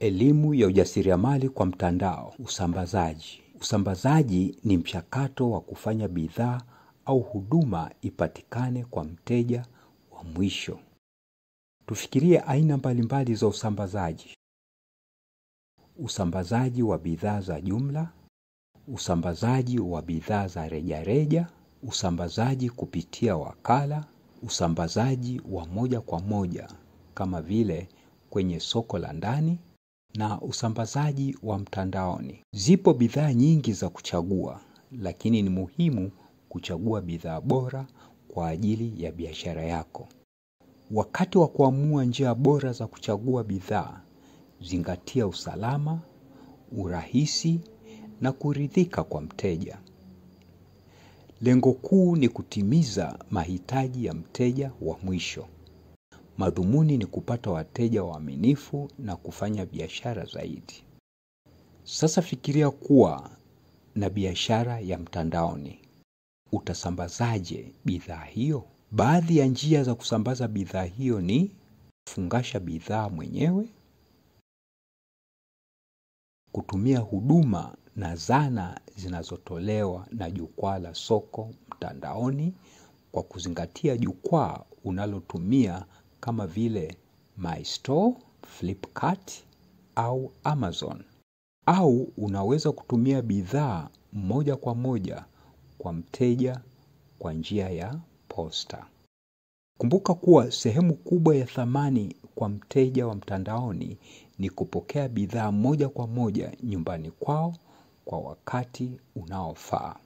Elimu ya ujasiriamali kwa mtandao. Usambazaji. Usambazaji ni mchakato wa kufanya bidhaa au huduma ipatikane kwa mteja wa mwisho. Tufikirie aina mbalimbali za usambazaji. Usambazaji wa bidhaa za jumla, usambazaji wa bidhaa za rejareja, usambazaji kupitia wakala, usambazaji wa moja kwa moja kama vile kwenye soko la ndani, na usambazaji wa mtandaoni. Zipo bidhaa nyingi za kuchagua, lakini ni muhimu kuchagua bidhaa bora kwa ajili ya biashara yako. Wakati wa kuamua njia bora za kuchagua bidhaa, zingatia usalama, urahisi na kuridhika kwa mteja. Lengo kuu ni kutimiza mahitaji ya mteja wa mwisho. Madhumuni ni kupata wateja waaminifu na kufanya biashara zaidi. Sasa fikiria kuwa na biashara ya mtandaoni. Utasambazaje bidhaa hiyo? Baadhi ya njia za kusambaza bidhaa hiyo ni kufungasha bidhaa mwenyewe, kutumia huduma na zana zinazotolewa na jukwaa la soko mtandaoni kwa kuzingatia jukwaa unalotumia kama vile My Store, Flipkart au Amazon. Au unaweza kutumia bidhaa moja kwa moja kwa mteja kwa njia ya posta. Kumbuka kuwa sehemu kubwa ya thamani kwa mteja wa mtandaoni ni kupokea bidhaa moja kwa moja nyumbani kwao kwa wakati unaofaa.